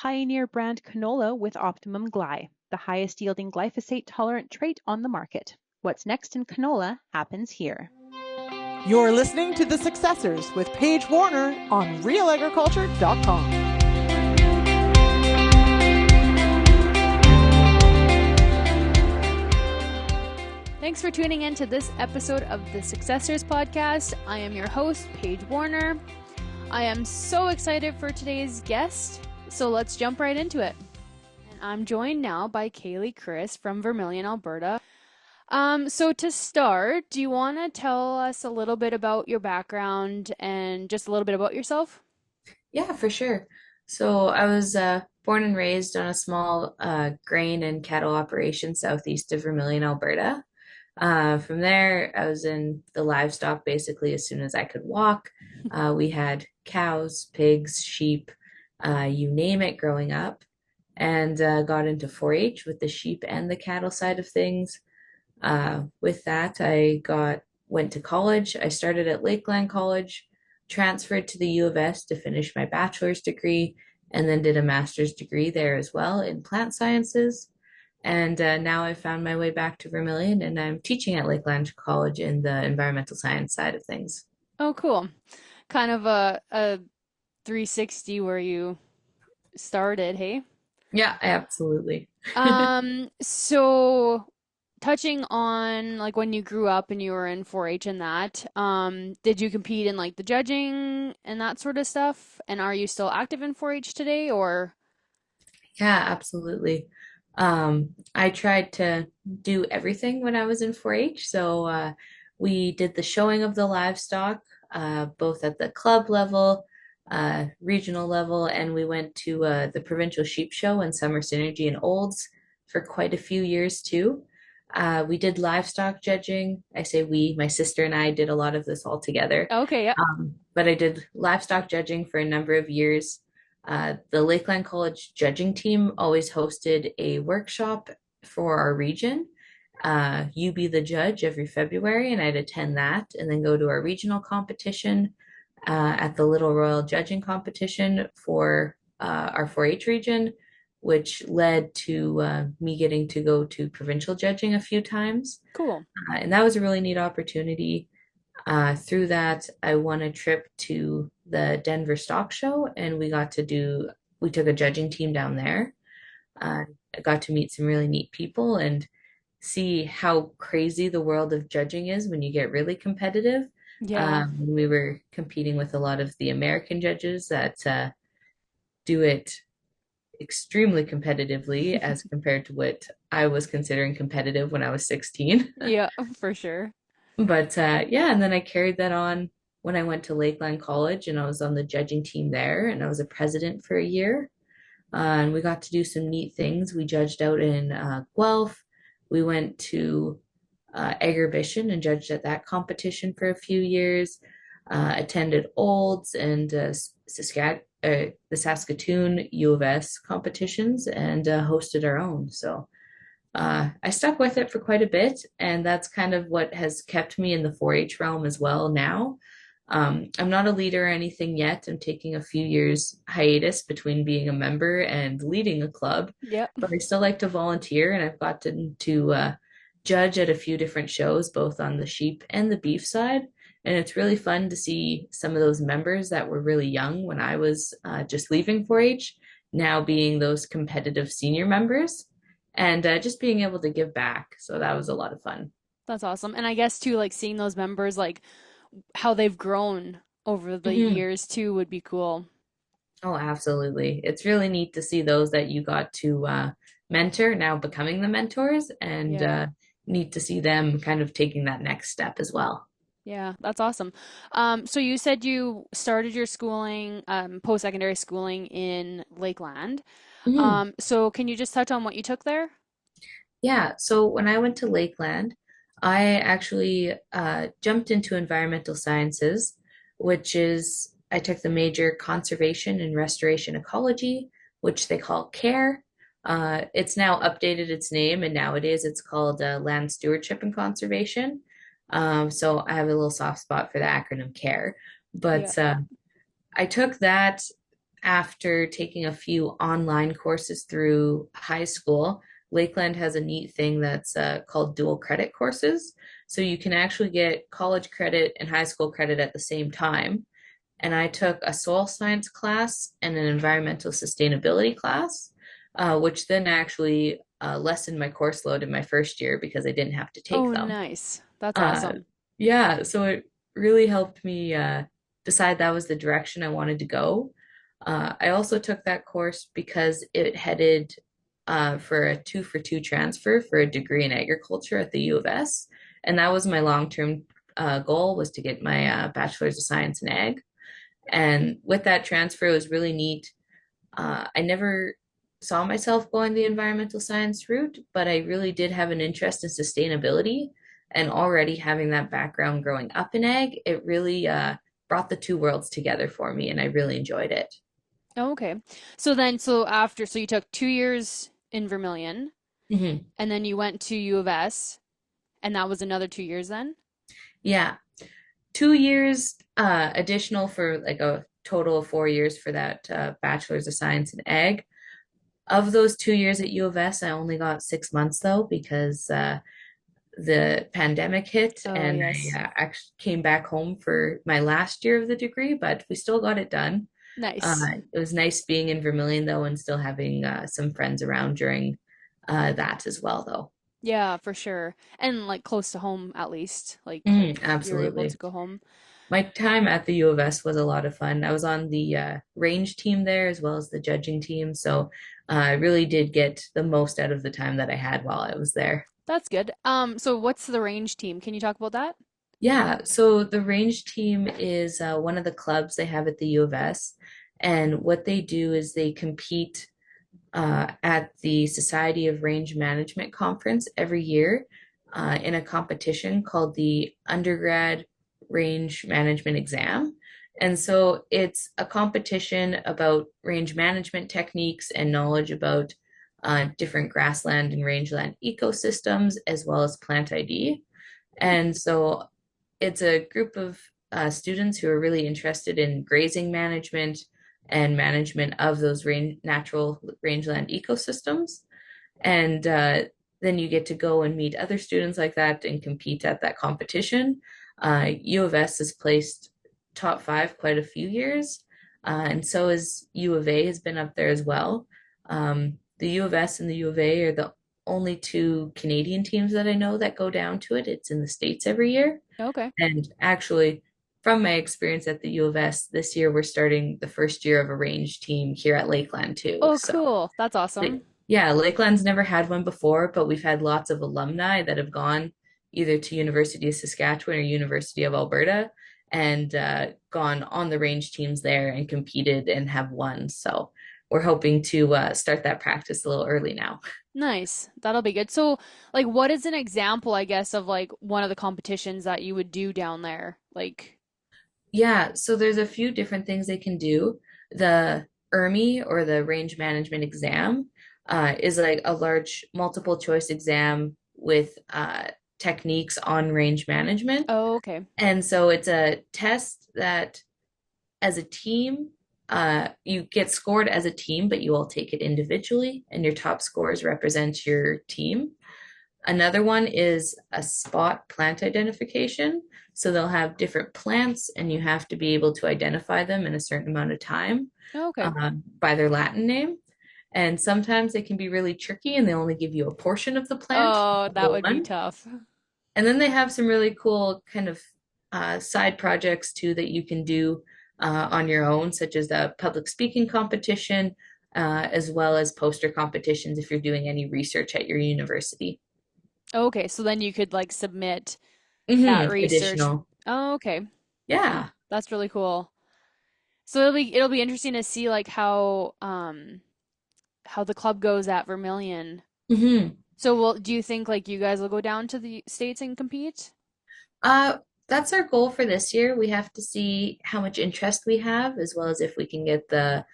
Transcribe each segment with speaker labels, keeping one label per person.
Speaker 1: Pioneer brand canola with Optimum Gly, the highest yielding glyphosate tolerant trait on the market. What's next in canola happens here.
Speaker 2: You're listening to The Successors with Paige Warner on RealAgriculture.com.
Speaker 3: Thanks for tuning in to this episode of the Successors podcast. I am your host, Paige Warner. I am so excited for today's guest, so let's jump right into it. And I'm joined now by Kaylie Krys from Vermilion, Alberta. So to start, do you want to tell us a little bit about your background and just a little bit about yourself?
Speaker 4: Yeah, for sure. So I was born and raised on a small grain and cattle operation southeast of Vermilion, Alberta. From there, I was in the livestock basically as soon as I could walk. We had cows, pigs, sheep, you name it growing up, and got into 4-H with the sheep and the cattle side of things. With that, went to college. I started at Lakeland College, transferred to the U of S to finish my bachelor's degree, and then did a master's degree there as well in plant sciences. And now I've found my way back to Vermilion, and I'm teaching at Lakeland College in the environmental science side of things.
Speaker 3: Oh, cool. Kind of a 360 where you started, hey?
Speaker 4: Yeah, absolutely.
Speaker 3: So touching on like when you grew up and you were in 4-H and that, did you compete in like the judging and that sort of stuff? And are you still active in 4-H today or?
Speaker 4: Yeah, absolutely. I tried to do everything when I was in 4-H. So we did the showing of the livestock, both at the club level, regional level, and we went to the provincial sheep show and summer synergy in Olds for quite a few years too. We did livestock judging. I say we, my sister and I did a lot of this all together.
Speaker 3: Okay, yeah.
Speaker 4: But I did livestock judging for a number of years. The Lakeland College judging team always hosted a workshop for our region. You be the judge every February, and I'd attend that and then go to our regional competition at the Little Royal Judging Competition for our 4-H region, which led to me getting to go to provincial judging a few times.
Speaker 3: Cool.
Speaker 4: And that was a really neat opportunity. Through that, I won a trip to the Denver Stock Show, and we took a judging team down there. I got to meet some really neat people and see how crazy the world of judging is when you get really competitive.
Speaker 3: Yeah.
Speaker 4: We were competing with a lot of the American judges that do it extremely competitively as compared to what I was considering competitive when I was 16.
Speaker 3: Yeah, for sure.
Speaker 4: But yeah, and then I carried that on when I went to Lakeland College and I was on the judging team there and I was a president for a year. And we got to do some neat things. We judged out in Guelph. We went to Agribition and judged at that competition for a few years. Attended Olds and the Saskatoon U of S competitions and hosted our own. So I stuck with it for quite a bit, and that's kind of what has kept me in the 4-H realm as well now. I'm not a leader or anything yet. I'm taking a few years hiatus between being a member and leading a club,
Speaker 3: Yep.
Speaker 4: but I still like to volunteer, and I've gotten to judge at a few different shows, both on the sheep and the beef side. And it's really fun to see some of those members that were really young when I was just leaving 4-H, now being those competitive senior members and just being able to give back. So that was a lot of fun.
Speaker 3: That's awesome. And I guess too, like seeing those members, like how they've grown over the
Speaker 4: Mhm.
Speaker 3: years too would be cool.
Speaker 4: Oh, absolutely. It's really neat to see those that you got to mentor now becoming the mentors and
Speaker 3: Yeah.
Speaker 4: neat to see them kind of taking that next step as well.
Speaker 3: Yeah, that's awesome. So you said you started your schooling, post-secondary schooling in Lakeland.
Speaker 4: Mhm.
Speaker 3: So can you just touch on what you took there?
Speaker 4: Yeah, so when I went to Lakeland, I actually jumped into environmental sciences, which is I took the major conservation and restoration ecology, which they call CARE. It's now updated its name, and nowadays it's called land stewardship and conservation. So I have a little soft spot for the acronym CARE.
Speaker 3: Yeah.
Speaker 4: But I took that after taking a few online courses through high school, Lakeland has a neat thing that's called dual credit courses. So you can actually get college credit and high school credit at the same time. And I took a soil science class and an environmental sustainability class, which then actually lessened my course load in my first year because I didn't have to take
Speaker 3: Oh,
Speaker 4: them.
Speaker 3: nice. That's
Speaker 4: Uh,
Speaker 3: awesome.
Speaker 4: yeah, so it really helped me decide that was the direction I wanted to go. I also took that course because it headed for a 2-for-2 transfer for a degree in agriculture at the U of S. And that was my long-term goal, was to get my bachelor's of science in ag. And with that transfer, it was really neat. I never saw myself going the environmental science route, but I really did have an interest in sustainability. And already having that background growing up in ag, it really brought the two worlds together for me, and I really enjoyed it.
Speaker 3: Oh, okay. So you took 2 years in Vermilion,
Speaker 4: Hmm.
Speaker 3: and then you went to U of S, and that was another 2 years then?
Speaker 4: Yeah, 2 years additional for like a total of 4 years for that bachelor's of science in ag. Of those 2 years at U of S, I only got 6 months though because the pandemic hit
Speaker 3: Oh,
Speaker 4: and
Speaker 3: yes.
Speaker 4: I actually came back home for my last year of the degree, but we still got it done.
Speaker 3: Nice.
Speaker 4: It was nice being in Vermilion though and still having some friends around during that as well though.
Speaker 3: Yeah, for sure. And like close to home at least. Like
Speaker 4: Mhm,
Speaker 3: you're able to
Speaker 4: absolutely.
Speaker 3: go home.
Speaker 4: My time at the U of S was a lot of fun. I was on the range team there as well as the judging team, so I really did get the most out of the time that I had while I was there.
Speaker 3: That's good. So what's the range team? Can you talk about that?
Speaker 4: Yeah, so the range team is one of the clubs they have at the U of S, and what they do is they compete at the Society of Range Management Conference every year in a competition called the Undergrad Range Management Exam. And so it's a competition about range management techniques and knowledge about different grassland and rangeland ecosystems, as well as plant ID. And so it's a group of students who are really interested in grazing management and management of those natural rangeland ecosystems. And then you get to go and meet other students like that and compete at that competition. U of S has placed top five quite a few years, and so is U of A has been up there as well. The U of S and the U of A are the only two Canadian teams that I know that go down to it. It's in the States every year.
Speaker 3: Okay.
Speaker 4: And actually, from my experience at the U of S this year, we're starting the first year of a range team here at Lakeland too.
Speaker 3: Oh,
Speaker 4: So,
Speaker 3: cool. That's awesome.
Speaker 4: yeah, Lakeland's never had one before, but we've had lots of alumni that have gone either to University of Saskatchewan or University of Alberta and gone on the range teams there and competed and have won. So we're hoping to start that practice a little early now.
Speaker 3: Nice. That'll be good. So, like, what is an example, I guess, of like one of the competitions that you would do down there? Like,
Speaker 4: Yeah, so there's a few different things they can do. The ERMI or the range management exam is like a large multiple choice exam with techniques on range management.
Speaker 3: oh, okay.
Speaker 4: And so it's a test that as a team, you get scored as a team, but you all take it individually, and your top scores represent your team. Another one is a spot plant identification. So they'll have different plants, and you have to be able to identify them in a certain amount of time
Speaker 3: Oh, okay.
Speaker 4: by their Latin name. And sometimes they can be really tricky, and they only give you a portion of the plant,
Speaker 3: Oh,
Speaker 4: not
Speaker 3: that
Speaker 4: the
Speaker 3: would be
Speaker 4: one.
Speaker 3: tough.
Speaker 4: And then they have some really cool kind of side projects too that you can do on your own, such as a public speaking competition, as well as poster competitions if you're doing any research at your university.
Speaker 3: Okay, so then you could like submit that
Speaker 4: Hmm.
Speaker 3: research.
Speaker 4: Additional.
Speaker 3: Oh, okay.
Speaker 4: Yeah.
Speaker 3: That's really cool. So it'll be interesting to see like how the club goes at Vermilion.
Speaker 4: Hmm.
Speaker 3: So do you think like you guys will go down to the States and compete?
Speaker 4: Uh, that's our goal for this year. We have to see how much interest we have, as well as if we can get the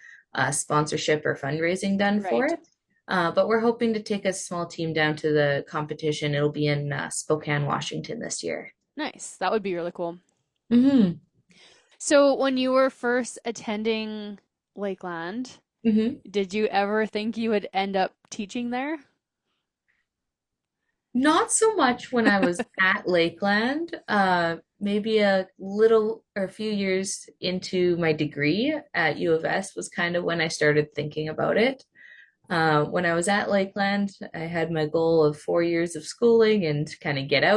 Speaker 4: sponsorship or fundraising done for
Speaker 3: Right.
Speaker 4: it. But we're hoping to take a small team down to the competition. It'll be in Spokane, Washington this year.
Speaker 3: Nice. That would be really cool.
Speaker 4: Hmm.
Speaker 3: So when you were first attending Lakeland.
Speaker 4: Hmm.
Speaker 3: Did you ever think you would end up teaching there?
Speaker 4: Not so much when I was at Lakeland. Maybe a little or a few years into my degree at U of S was kind of when I started thinking about it. When I was at Lakeland, I had my goal of 4 years of schooling and kind of get
Speaker 3: Yeah.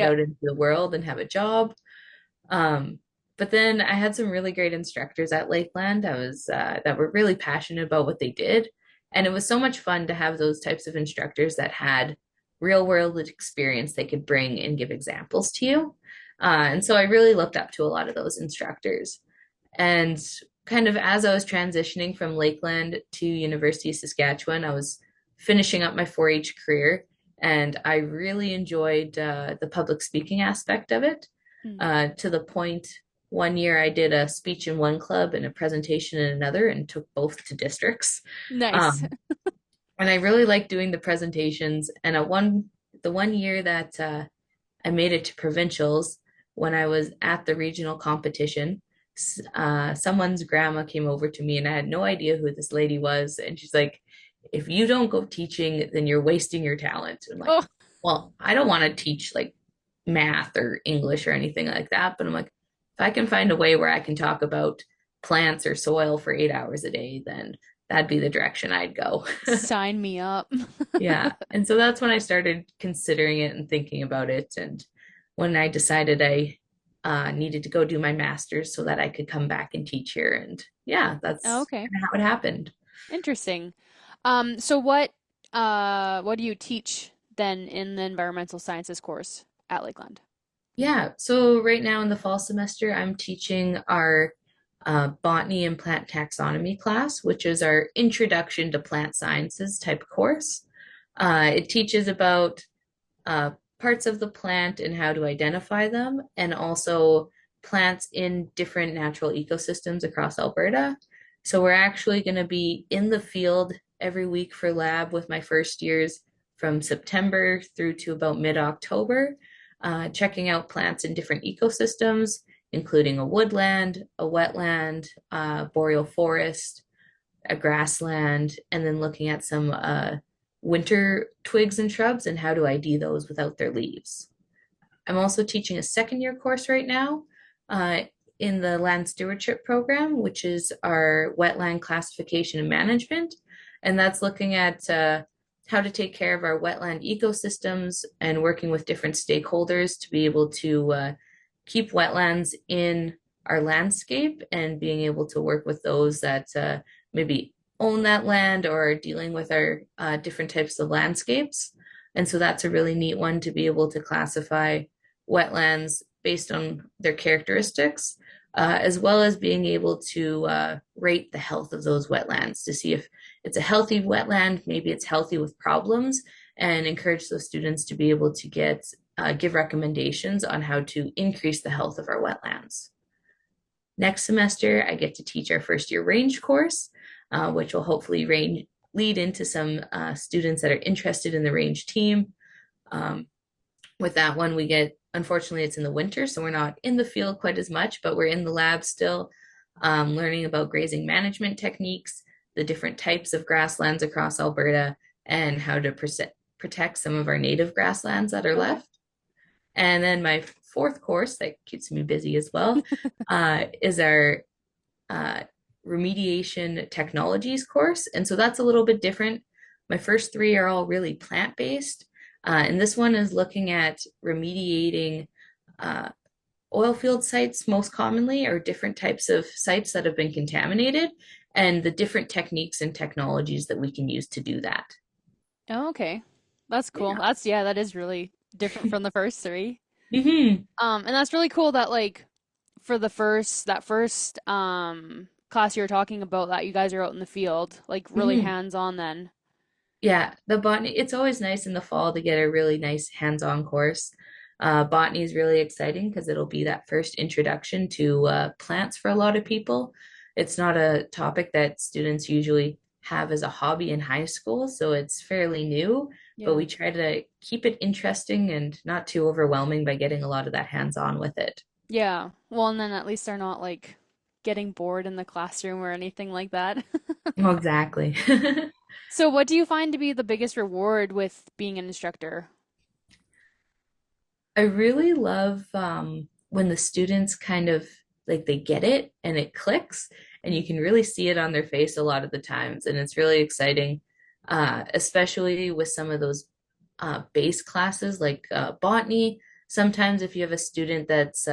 Speaker 4: out into the world and have a job. Um, but then I had some really great instructors at Lakeland. I was that were really passionate about what they did, and it was so much fun to have those types of instructors that had real world experience they could bring and give examples to you. And so I really looked up to a lot of those instructors. And kind of as I was transitioning from Lakeland to University of Saskatchewan, I was finishing up my 4-H career, and I really enjoyed the public speaking aspect of it
Speaker 3: Mm.
Speaker 4: to the point one year I did a speech in one club and a presentation in another and took both to districts.
Speaker 3: Nice.
Speaker 4: Um, and I really liked doing the presentations. And the one year that I made it to provincials, when I was at the regional competition, someone's grandma came over to me and I had no idea who this lady was. And she's like, if you don't go teaching, then you're wasting your talent. And I'm like,
Speaker 3: Oh,
Speaker 4: well, I don't want to teach like math or English or anything like that. But I'm like, if I can find a way where I can talk about plants or soil for 8 hours a day, then that'd be the direction I'd go.
Speaker 3: sign me up.
Speaker 4: Yeah. And so that's when I started considering it and thinking about it. And when I decided I needed to go do my master's so that I could come back and teach here. And yeah,
Speaker 3: Oh,
Speaker 4: that's
Speaker 3: okay.
Speaker 4: how it happened.
Speaker 3: Interesting. So what do you teach then in the environmental sciences course at Lakeland?
Speaker 4: Yeah. So right now in the fall semester, I'm teaching our botany and plant taxonomy class, which is our introduction to plant sciences type course. It teaches about uh, parts of the plant and how to identify them, and also plants in different natural ecosystems across Alberta. So we're actually going to be in the field every week for lab with my first years from September through to about mid-October, checking out plants in different ecosystems, including a woodland, a wetland, boreal forest, a grassland, and then looking at some winter twigs and shrubs and how to ID those without their leaves. I'm also teaching a second year course right now in the land stewardship program, which is our wetland classification and management. And that's looking at how to take care of our wetland ecosystems and working with different stakeholders to be able to keep wetlands in our landscape and being able to work with those that maybe own that land or are dealing with our different types of landscapes. And so that's a really neat one to be able to classify wetlands based on their characteristics, as well as being able to rate the health of those wetlands to see if it's a healthy wetland, maybe it's healthy with problems, and encourage those students to be able to give recommendations on how to increase the health of our wetlands. Next semester, I get to teach our first year range course, which will hopefully lead into some students that are interested in the range team. With that one, unfortunately, it's in the winter, so we're not in the field quite as much, but we're in the lab still, learning about grazing management techniques, the different types of grasslands across Alberta, and how to protect some of our native grasslands that are left. And then my fourth course that keeps me busy as well is our remediation technologies course. And so that's a little bit different. My first three are all really plant-based. And this one is looking at remediating oil field sites most commonly, or different types of sites that have been contaminated, and the different techniques and technologies that we can use to do that.
Speaker 3: Oh, okay. That's cool.
Speaker 4: Yeah.
Speaker 3: That is really different from the first three.
Speaker 4: Mm-hmm.
Speaker 3: And that's really cool that like for that first class you were talking about that you guys are out in the field, like really
Speaker 4: Mm-hmm.
Speaker 3: hands-on then.
Speaker 4: Yeah, the botany, it's always nice in the fall to get a really nice hands-on course. Botany is really exciting because it'll be that first introduction to plants for a lot of people. It's not a topic that students usually have as a hobby in high school, so it's fairly new, but
Speaker 3: Yeah.
Speaker 4: we try to keep it interesting and not too overwhelming by getting a lot of that hands-on with it.
Speaker 3: Yeah. Well, and then at least they're not like getting bored in the classroom or anything like that.
Speaker 4: Oh, exactly.
Speaker 3: So, what do you find to be the biggest reward with being an instructor?
Speaker 4: I really love when the students kind of like they get it and it clicks, and you can really see it on their face a lot of the times. And it's really exciting, especially with some of those base classes like botany. Sometimes, if you have a student that's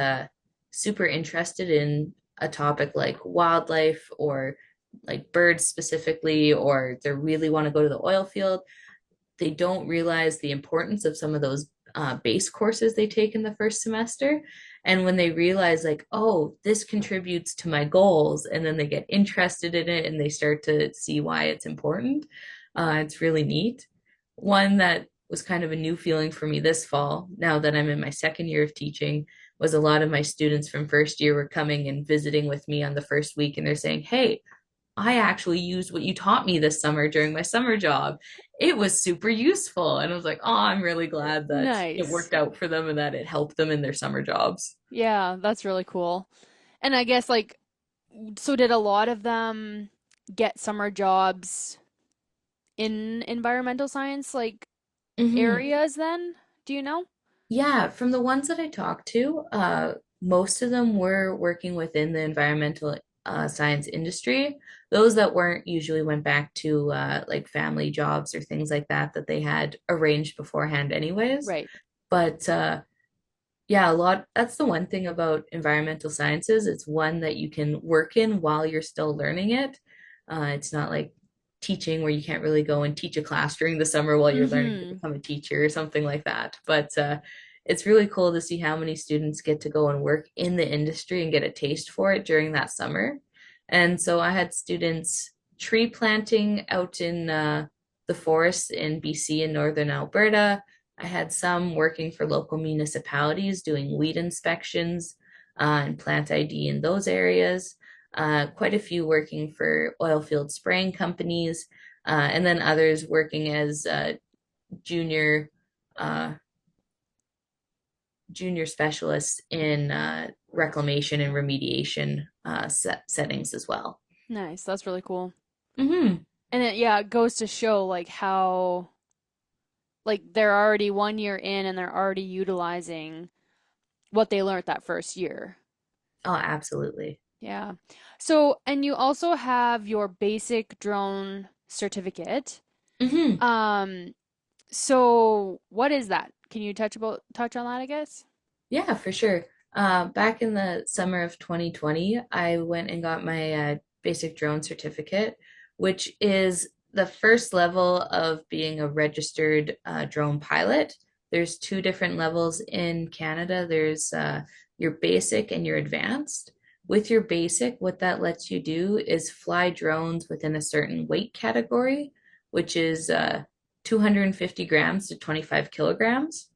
Speaker 4: super interested in a topic like wildlife or like birds specifically, or they really want to go to the oil field, they don't realize the importance of some of those base courses they take in the first semester. And when they realize, like, oh, this contributes to my goals, and then they get interested in it and they start to see why it's important, it's really neat. One that was kind of a new feeling for me this fall, now that I'm in my second year of teaching, was a lot of my students from first year were coming and visiting with me on the first week, and they're saying, hey, I actually used what you taught me this summer during my summer job. It was super useful. And I was like, oh, I'm really glad that it
Speaker 3: Nice.
Speaker 4: worked out for them and that it helped them in their summer jobs.
Speaker 3: Yeah, that's really cool. And I guess like, so did a lot of them get summer jobs in environmental science like
Speaker 4: Hmm.
Speaker 3: areas then? Do you know?
Speaker 4: Yeah, from the ones that I talked to, most of them were working within the environmental science industry. Those that weren't usually went back to like family jobs or things like that that they had arranged beforehand anyways.
Speaker 3: Right.
Speaker 4: But yeah, a lot. That's the one thing about environmental sciences. It's one that you can work in while you're still learning it. It's not like teaching where you can't really go and teach a class during the summer while you're learning to
Speaker 3: Mm-hmm.
Speaker 4: become a teacher or something like that. But it's really cool to see how many students get to go and work in the industry and get a taste for it during that summer. And so I had students tree planting out in the forests in BC and northern Alberta. I had some working for local municipalities doing weed inspections and plant ID in those areas. Quite a few working for oil field spraying companies, and then others working as junior uh, junior specialists in reclamation and remediation settings as well.
Speaker 3: Nice. That's really cool.
Speaker 4: Hmm.
Speaker 3: And yeah, it goes to show like how like they're already 1 year in and they're already utilizing what they learned that first year.
Speaker 4: Oh, absolutely.
Speaker 3: Yeah. So, and you also have your basic drone certificate.
Speaker 4: Hmm.
Speaker 3: Um, so what is that? Can you touch on that, I guess?
Speaker 4: Yeah, for sure. Back in the summer of 2020, I went and got my basic drone certificate, which is the first level of being a registered drone pilot. There's two different levels in Canada. There's your basic and your advanced. With your basic, what that lets you do is fly drones within a certain weight category, which is 250 grams to 25 kilograms.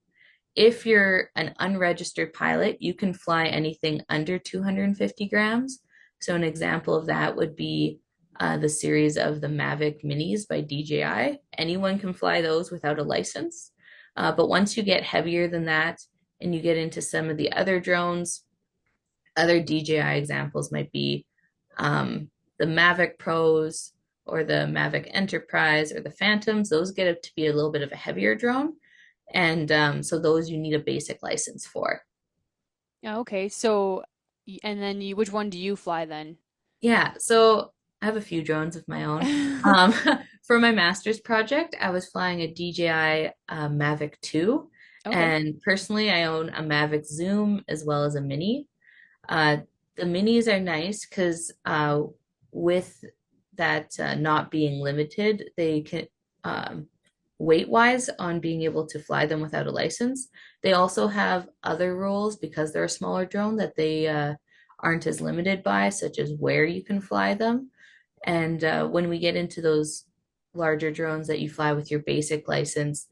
Speaker 4: If you're an unregistered pilot, you can fly anything under 250 grams. So, an example of that would be the series of the Mavic Minis by DJI. Anyone can fly those without a license. But once you get heavier than that and you get into some of the other drones, other DJI examples might be the Mavic Pros or the Mavic Enterprise or the Phantoms. Those get up to be a little bit of a heavier drone. And so those you need a basic license for.
Speaker 3: Yeah, okay. So, and then which one do you fly then?
Speaker 4: Yeah, so I have a few drones of my own. For my master's project, I was flying a DJI Mavic 2.
Speaker 3: Okay.
Speaker 4: And personally, I own a Mavic Zoom as well as a Mini. Uh, the Minis are nice because with that not being limited, they can weight wise on being able to fly them without a license. They also have other rules because they're a smaller drone that they aren't as limited by, such as where you can fly them. And when we get into those larger drones that you fly with your basic license,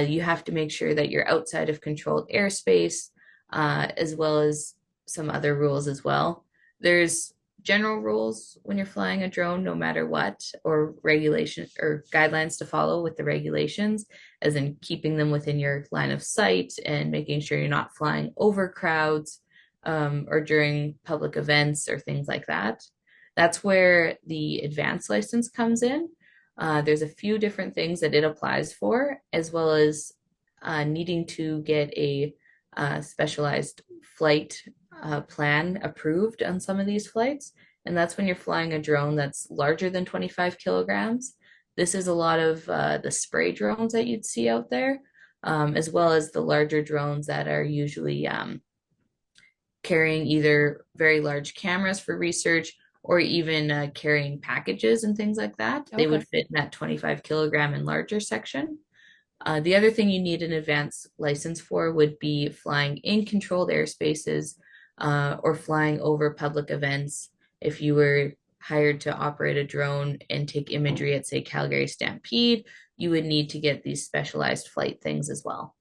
Speaker 4: you have to make sure that you're outside of controlled airspace, as well as some other rules as well. There's general rules when you're flying a drone, no matter what, or regulations or guidelines to follow with the regulations, as in keeping them within your line of sight and making sure you're not flying over crowds. or during public events or things like that. That's where the advanced license comes in. There's a few different things that it applies for, as well as needing to get a specialized flight plan approved on some of these flights. And that's when you're flying a drone that's larger than 25 kilograms. This is a lot of the spray drones that you'd see out there, as well as the larger drones that are usually carrying either very large cameras for research or even carrying packages and things like that. They would fit in that 25 kilogram and larger section. The other thing you need an advanced license for would be flying in controlled airspaces or flying over public events. If you were hired to operate a drone and take imagery at, say, Calgary Stampede, you would need to get these specialized flight things as well.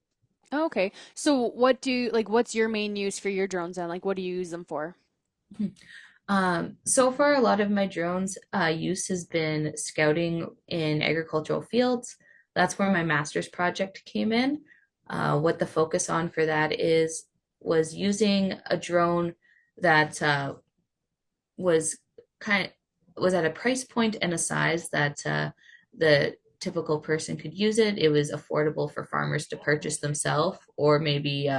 Speaker 3: Okay. So what's your main use for your drones then? Like what do you use them for?
Speaker 4: So far, a lot of my drones use has been scouting in agricultural fields. That's where my master's project came in. What the focus on for that was using a drone that was was at a price point and a size that the typical person could use it. It was affordable for farmers to purchase themselves, or maybe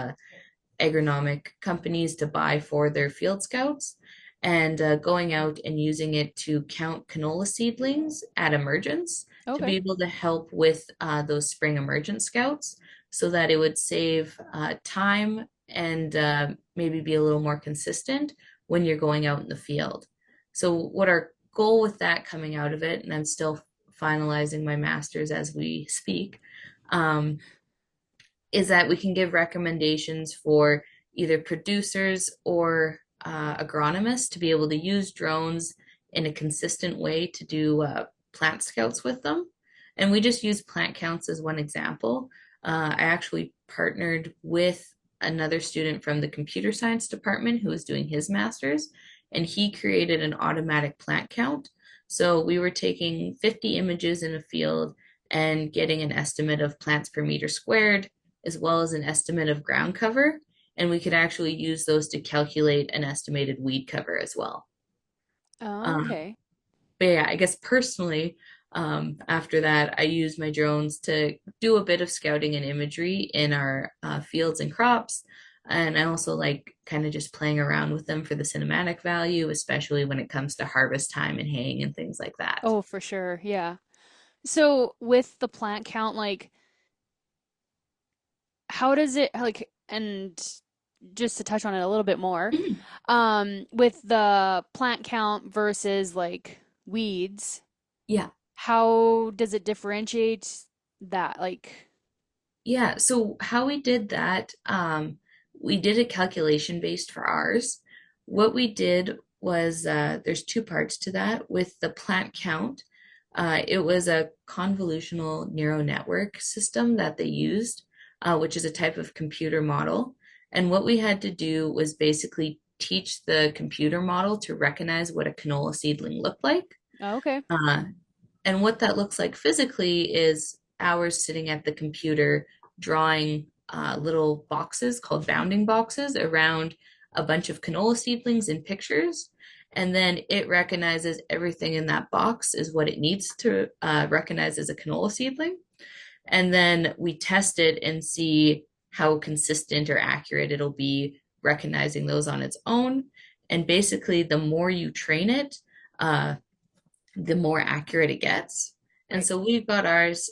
Speaker 4: agronomic companies to buy for their field scouts, and going out and using it to count canola seedlings at emergence to be able to help with those spring emergent scouts, so that it would save time and maybe be a little more consistent when you're going out in the field. So what our goal with that coming out of it, and I'm still finalizing my master's as we speak, is that we can give recommendations for either producers or agronomists to be able to use drones in a consistent way to do plant scouts with them. And we just use plant counts as one example. I actually partnered with another student from the computer science department who was doing his master's, and he created an automatic plant count. So we were taking 50 images in a field and getting an estimate of plants per meter squared, as well as an estimate of ground cover. And we could actually use those to calculate an estimated weed cover as well.
Speaker 3: Oh, okay.
Speaker 4: But yeah, I guess personally, after that, I use my drones to do a bit of scouting and imagery in our fields and crops. And I also like kind of just playing around with them for the cinematic value, especially when it comes to harvest time and haying and things like that.
Speaker 3: Oh, for sure. Yeah. So with the plant count, like how does it like, and just to touch on it a little bit more, with the plant count versus like weeds,
Speaker 4: Yeah.
Speaker 3: how does it differentiate that? Like,
Speaker 4: Yeah. So how we did that, we did a calculation based for ours. What we did was there's two parts to that. With the plant count, it was a convolutional neural network system that they used, which is a type of computer model. And what we had to do was basically teach the computer model to recognize what a canola seedling looked like.
Speaker 3: okay.
Speaker 4: And what that looks like physically is ours sitting at the computer drawing little boxes called bounding boxes around a bunch of canola seedlings in pictures. And then it recognizes everything in that box is what it needs to recognize as a canola seedling. And then we test it and see how consistent or accurate it'll be recognizing those on its own. And basically, the more you train it, the more accurate it gets. And so we've got ours,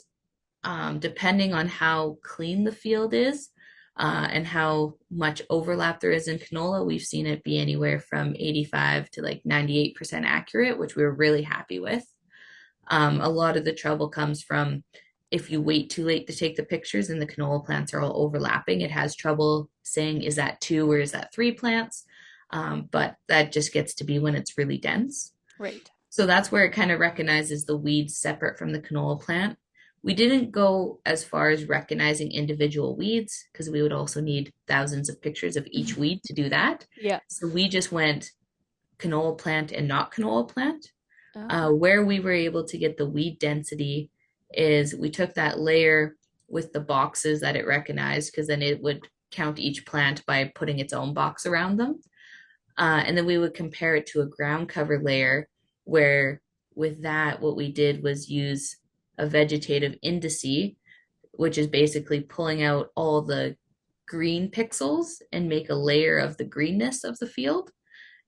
Speaker 4: depending on how clean the field is and how much overlap there is in canola, we've seen it be anywhere from 85 to like 98% accurate, which we were really happy with. A lot of the trouble comes from if you wait too late to take the pictures and the canola plants are all overlapping, it has trouble saying, is that 2 or is that 3 plants? But that just gets to be when it's really dense.
Speaker 3: Right.
Speaker 4: So that's where it kind of recognizes the weeds separate from the canola plant. We didn't go as far as recognizing individual weeds because we would also need thousands of pictures of each weed to do that.
Speaker 3: Yeah.
Speaker 4: So we just went canola plant and not canola plant.
Speaker 3: Oh.
Speaker 4: Where we were able to get the weed density is we took that layer with the boxes that it recognized, because then it would count each plant by putting its own box around them. And then we would compare it to a ground cover layer where with that, what we did was use a vegetative indice, which is basically pulling out all the green pixels and make a layer of the greenness of the field.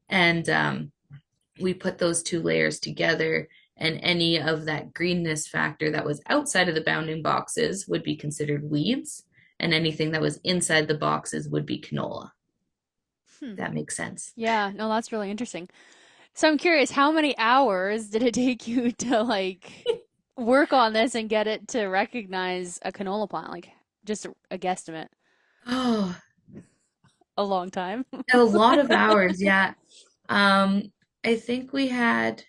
Speaker 4: And we put those two layers together, and any of that greenness factor that was outside of the bounding boxes would be considered weeds, and anything that was inside the boxes would be canola. That makes sense.
Speaker 3: Yeah, no, that's really interesting. So I'm curious, how many hours did it take you to like work on this and get it to recognize a canola plant? Like just a guesstimate.
Speaker 4: Oh,
Speaker 3: A long time.
Speaker 4: a lot of hours, yeah. I think we had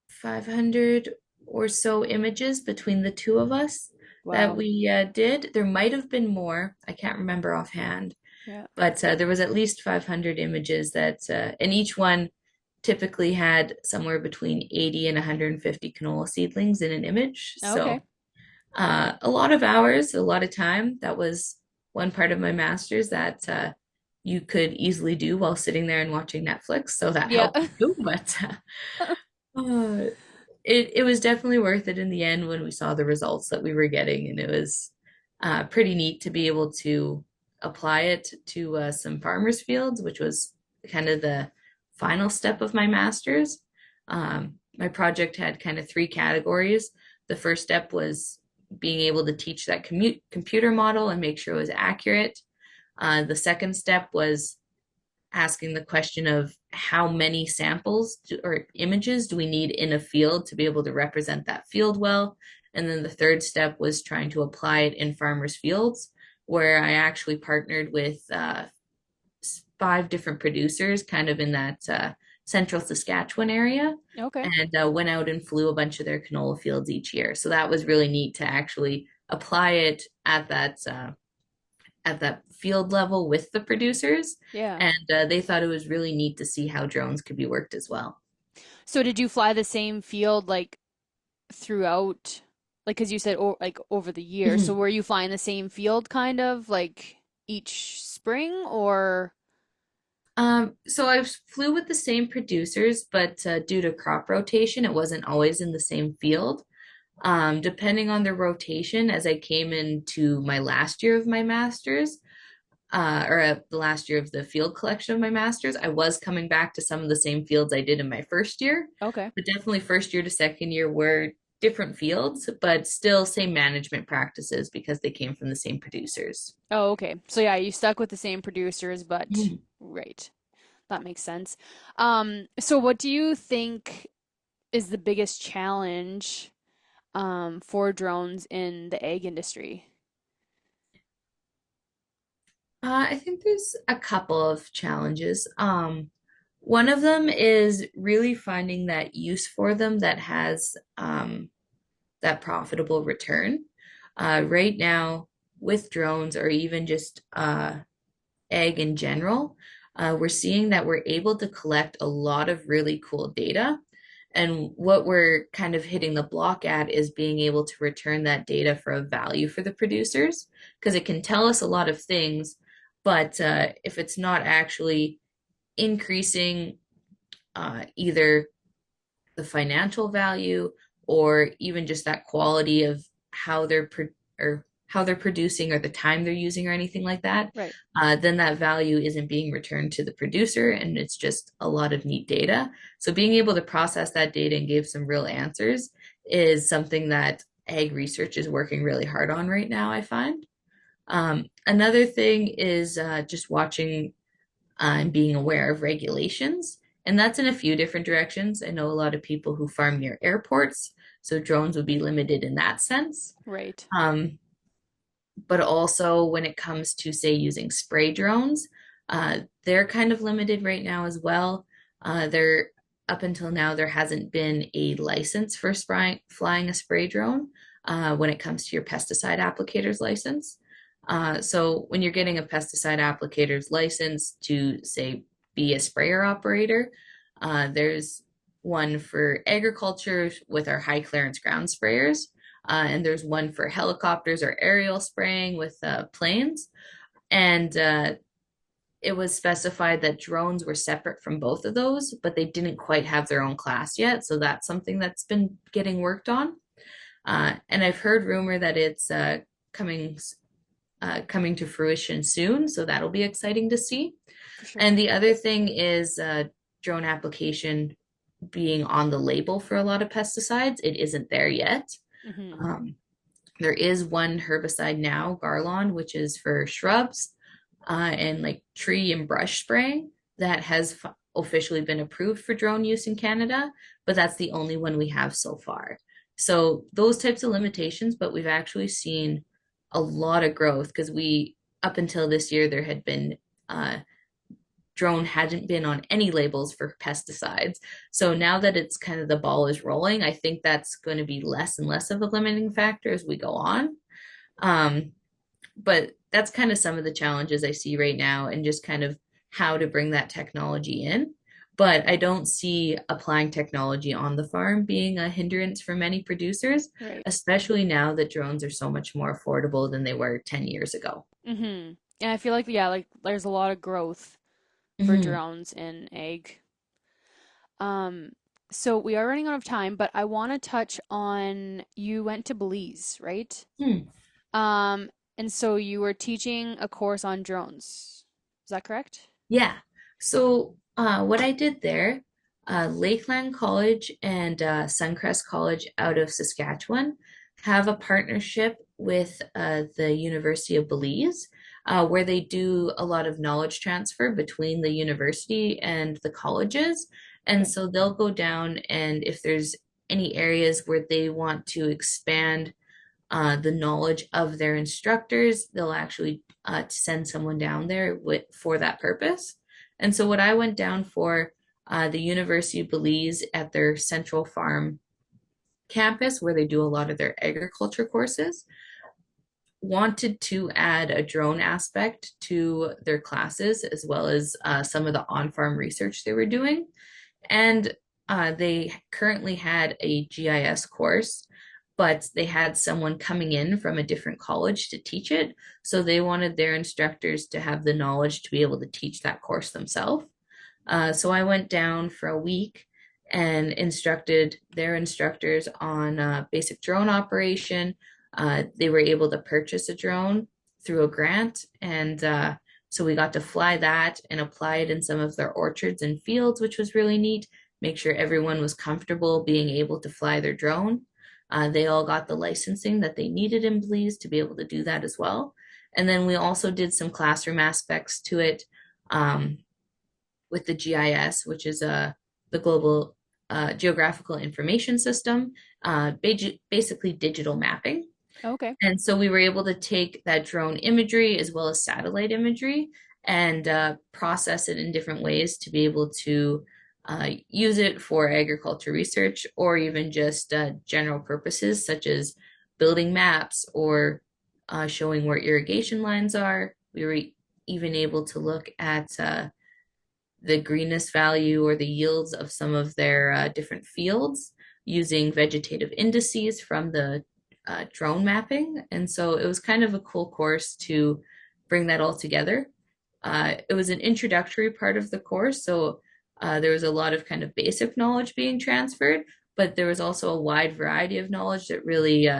Speaker 4: 500 or so images between the two of us that
Speaker 3: Wow.
Speaker 4: we did. There might have been more. I can't remember offhand,
Speaker 3: Yeah.
Speaker 4: but there was at least 500 images that, and each one typically had somewhere between 80 and 150 canola seedlings in an image.
Speaker 3: Okay.
Speaker 4: So a lot of hours, a lot of time. That was one part of my master's that you could easily do while sitting there and watching Netflix. So that
Speaker 3: Yeah.
Speaker 4: helped too. But uh, it was definitely worth it in the end when we saw the results that we were getting, and it was pretty neat to be able to apply it to some farmers' fields, which was kind of the final step of my master's. My project had kind of three categories. The first step was being able to teach that computer model and make sure it was accurate. The second step was asking the question of how many samples or images do we need in a field to be able to represent that field well. And then the third step was trying to apply it in farmers' fields, where I actually partnered with 5 different producers kind of in that central Saskatchewan area,
Speaker 3: Okay.
Speaker 4: and went out and flew a bunch of their canola fields each year. So that was really neat to actually apply it at that field level with the producers.
Speaker 3: Yeah.
Speaker 4: And they thought it was really neat to see how drones could be worked as well.
Speaker 3: So did you fly the same field like throughout, like, because you said like over the year. So were you flying the same field kind of like each spring or?
Speaker 4: So I flew with the same producers, but due to crop rotation, it wasn't always in the same field. Depending on the rotation, as I came into my last year of my master's, or the last year of the field collection of my master's, I was coming back to some of the same fields I did in my first year.
Speaker 3: Okay.
Speaker 4: But definitely first year to second year were different fields, but still same management practices because they came from the same producers.
Speaker 3: Oh, okay. So yeah, you stuck with the same producers, but
Speaker 4: Mhm.
Speaker 3: right. That makes sense. So what do you think is the biggest challenge for drones in the egg industry?
Speaker 4: I think there's a couple of challenges. One of them is really finding that use for them that has that profitable return. Right now, with drones or even just egg in general, we're seeing that we're able to collect a lot of really cool data. And what we're kind of hitting the block at is being able to return that data for a value for the producers, because it can tell us a lot of things, but if it's not actually increasing either the financial value or even just that quality of how or how they're producing or the time they're using or anything like that,
Speaker 3: Right.
Speaker 4: then that value isn't being returned to the producer, and it's just a lot of neat data. So being able to process that data and give some real answers is something that ag research is working really hard on right now, I find. Another thing is just watching and being aware of regulations. And that's in a few different directions. I know a lot of people who farm near airports, so drones would be limited in that sense.
Speaker 3: Right.
Speaker 4: But also when it comes to, say, using spray drones, they're kind of limited right now as well. There, up until now, there hasn't been a license for flying a spray drone when it comes to your pesticide applicator's license. So when you're getting a pesticide applicator's license to, say, be a sprayer operator, there's one for agriculture with our high clearance ground sprayers. and there's one for helicopters or aerial spraying with planes. And it was specified that drones were separate from both of those, but they didn't quite have their own class yet. So that's something that's been getting worked on. And I've heard rumor that it's coming to fruition soon. So that'll be exciting to see.
Speaker 3: Sure.
Speaker 4: And the other thing is drone application being on the label for a lot of pesticides. It isn't there yet.
Speaker 3: Mm-hmm.
Speaker 4: There is one herbicide now, Garlon, which is for shrubs and like tree and brush spraying that has officially been approved for drone use in Canada, but that's the only one we have so far. So those types of limitations, but we've actually seen a lot of growth because up until this year, there had been drone hadn't been on any labels for pesticides. So now that it's kind of the ball is rolling, I think that's going to be less and less of a limiting factor as we go on. But that's kind of some of the challenges I see right now and just kind of how to bring that technology in. But I don't see applying technology on the farm being a hindrance for many producers,
Speaker 3: Right.
Speaker 4: especially now that drones are so much more affordable than they were 10 years ago.
Speaker 3: Mm-hmm. And I feel like, yeah, like there's a lot of growth for drones in ag. So we are running out of time, but I want to touch on, you went to Belize, right? And so you were teaching a course on drones. Is that correct?
Speaker 4: Yeah. So what I did there, Lakeland College and Suncrest College out of Saskatchewan have a partnership with the University of Belize, where they do a lot of knowledge transfer between the university and the colleges. And so they'll go down, and if there's any areas where they want to expand the knowledge of their instructors, they'll actually send someone down there for that purpose. And so what I went down for, the University of Belize at their Central Farm campus, where they do a lot of their agriculture courses, wanted to add a drone aspect to their classes, as well as some of the on-farm research they were doing. And they currently had a GIS course, but they had someone coming in from a different college to teach it. So they wanted their instructors to have the knowledge to be able to teach that course themselves. So I went down for a week and instructed their instructors on basic drone operation. They were able to purchase a drone through a grant. And so we got to fly that and apply it in some of their orchards and fields, which was really neat. Make sure everyone was comfortable being able to fly their drone. They all got the licensing that they needed in Belize to be able to do that as well. And then we also did some classroom aspects to it with the GIS, which is the Global Geographical Information System, basically digital mapping.
Speaker 3: Okay.
Speaker 4: And so we were able to take that drone imagery as well as satellite imagery and process it in different ways to be able to use it for agriculture research or even just general purposes such as building maps or showing where irrigation lines are. We were even able to look at the greenness value or the yields of some of their different fields using vegetative indices from the drone mapping. And so it was kind of a cool course to bring that all together. It was an introductory part of the course, so there was a lot of kind of basic knowledge being transferred, but there was also a wide variety of knowledge that really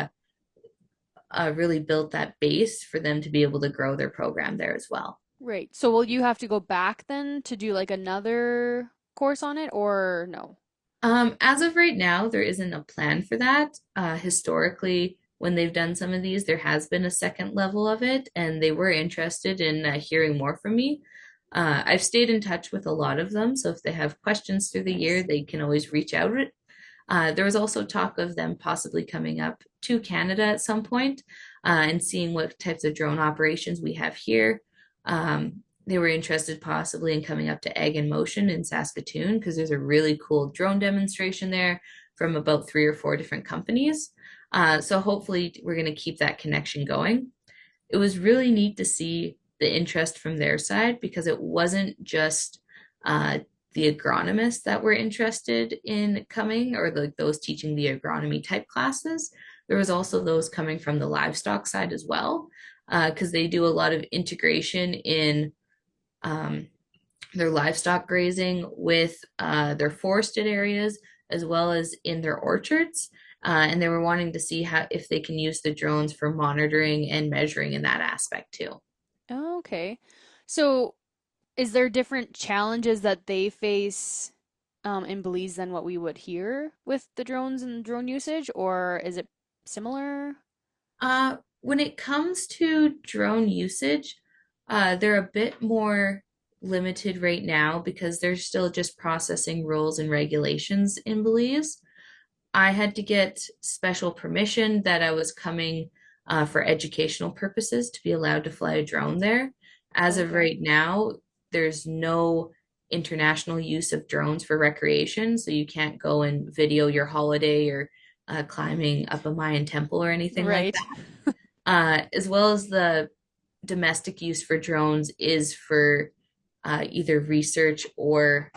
Speaker 4: built that base for them to be able to grow their program there as well.
Speaker 3: Right. So will you have to go back then to do like another course on it or no?
Speaker 4: As of right now, there isn't a plan for that. Historically, when they've done some of these, there has been a second level of it, and they were interested in hearing more from me. I've stayed in touch with a lot of them, so if they have questions through the year, they can always reach out. There was also talk of them possibly coming up to Canada at some point and seeing what types of drone operations we have here. They were interested possibly in coming up to Ag in Motion in Saskatoon because there's a really cool drone demonstration there from about 3 or 4 different companies. So hopefully we're going to keep that connection going. It was really neat to see the interest from their side because it wasn't just the agronomists that were interested in coming or those teaching the agronomy type classes. there was also those coming from the livestock side as well, because they do a lot of integration in their livestock grazing with their forested areas as well as in their orchards. And they were wanting to see how if they can use the drones for monitoring and measuring in that aspect too.
Speaker 3: Oh, okay. So is there different challenges that they face in Belize than what we would hear with the drones and drone usage, or is it similar?
Speaker 4: When it comes to drone usage, they're a bit more limited right now because they're still just processing rules and regulations in Belize. I had to get special permission that I was coming for educational purposes to be allowed to fly a drone there. As of
Speaker 3: Okay.
Speaker 4: right now, there's no international use of drones for recreation, so you can't go and video your holiday or climbing up a Mayan temple or anything like
Speaker 3: Right.
Speaker 4: that. As well as the domestic use for drones is for either research or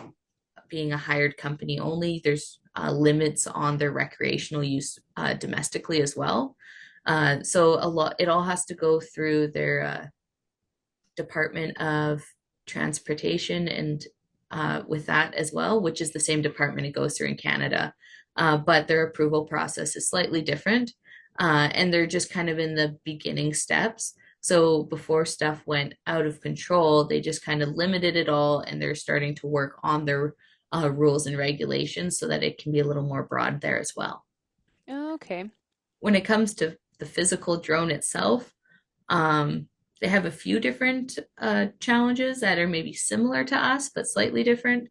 Speaker 4: being a hired company only. There's limits on their recreational use domestically as well. So it all has to go through their Department of Transportation and with that as well, which is the same department it goes through in Canada. But their approval process is slightly different. And they're just kind of in the beginning steps. So before stuff went out of control, they just kind of limited it all and they're starting to work on their rules and regulations so that it can be a little more broad there as well.
Speaker 3: Okay.
Speaker 4: When it comes to the physical drone itself, they have a few different challenges that are maybe similar to us, but slightly different.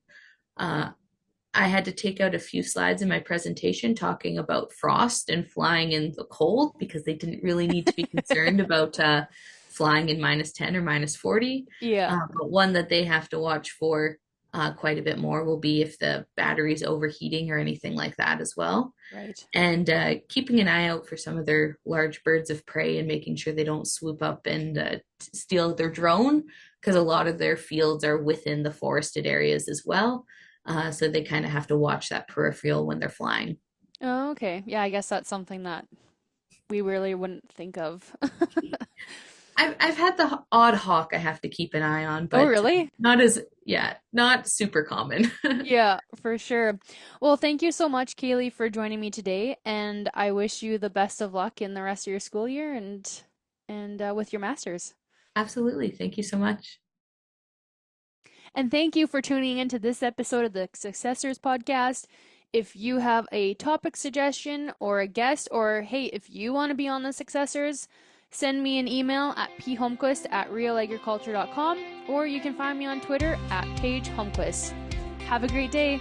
Speaker 4: I had to take out a few slides in my presentation talking about frost and flying in the cold because they didn't really need to be concerned about flying in -10 or -40.
Speaker 3: Yeah.
Speaker 4: But one that they have to watch for quite a bit more will be if the battery's overheating or anything like that as well.
Speaker 3: Right.
Speaker 4: And keeping an eye out for some of their large birds of prey and making sure they don't swoop up and steal their drone, because a lot of their fields are within the forested areas as well. So they kind of have to watch that peripheral when they're flying.
Speaker 3: Oh, okay. Yeah, I guess that's something that we really wouldn't think of.
Speaker 4: I've had the odd hawk I have to keep an eye on,
Speaker 3: Oh,
Speaker 4: but
Speaker 3: really?
Speaker 4: not super common.
Speaker 3: Yeah, for sure. Well, thank you so much, Kaylie, for joining me today, and I wish you the best of luck in the rest of your school year and with your masters.
Speaker 4: Absolutely. Thank you so much.
Speaker 3: And thank you for tuning into this episode of the Successors podcast. If you have a topic suggestion or a guest, or hey, if you want to be on the Successors, send me an email at phomquist@realagriculture.com, or you can find me on Twitter at Paige Homquist. Have a great day.